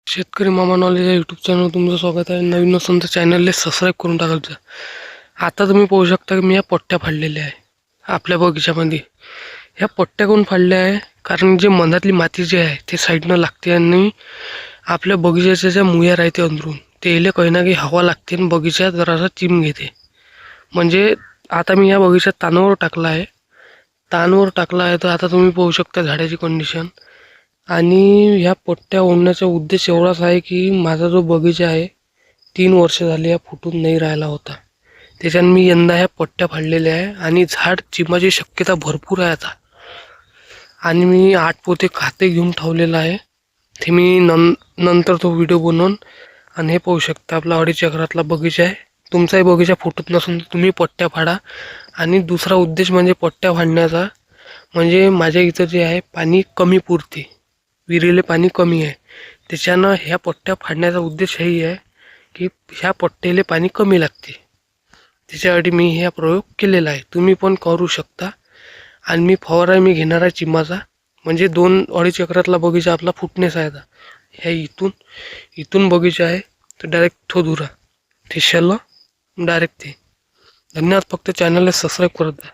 शेतकरी मामा नॉलेज या यूट्यूब चॅनल तुमचं स्वागत आहे. नवीन असेल तर चॅनलला सबस्क्राईब करून टाकायचं. आता तुम्ही पाहू शकता की मी या पट्ट्या फाडलेल्या आहे आपल्या बगीच्यामध्ये. ह्या पट्ट्या कोण फाडल्या आहे कारण जे मधातली माती जी आहे ते साईडनं लागते आणि आपल्या बगीच्याच्या ज्या मुया राहते अंदरून तेले काही ना काही हवा लागते आणि बगीचा जरासा चिम घेते. म्हणजे आता मी या बगीच्यात तानावर टाकला आहे. तर आता तुम्ही पाहू शकता झाडाची कंडिशन. आणि ह्या पट्ट्या ओढण्याचा उद्देश एवढाच आहे की माझा जो बगीचा आहे 3 वर्ष झाले या फुटून नाही राहिला होता. त्याच्यानं मी यंदा ह्या पट्ट्या फाडलेल्या आहे आणि झाड चिमाची शक्यता भरपूर आहे आता. आणि मी 8 पोते खाते घेऊन ठेवलेलं आहे. ते मी नंतर तो व्हिडिओ बनवून. आणि हे पाहू शकता आपला 2.5 एकरातला बगीचा आहे. तुमचाही बगीचा फुटत नसून तुम्ही पट्ट्या फाडा. आणि दुसरा उद्देश म्हणजे पट्ट्या फाडण्याचा म्हणजे माझ्या इथं जे आहे पाणी कमी पुरते, विहिरीले पाणी कमी आहे. त्याच्यानं ह्या पट्ट्या फाडण्याचा उद्देश हेही आहे की ह्या पट्ट्याले पाणी कमी लागते. त्याच्यासाठी मी हा प्रयोग केलेला आहे. तुम्ही पण करू शकता. आणि मी फवारा घेणार आहे चिमाचा. म्हणजे 2-2.5 एकरातला बगीचा आपला फुटण्याचा आहे. ह्या इथून बगीचा आहे तर डायरेक्ट तो दुरा ते शेल डायरेक्ट ते. धन्यवाद. फक्त चॅनलला सबस्क्राईब करत जा.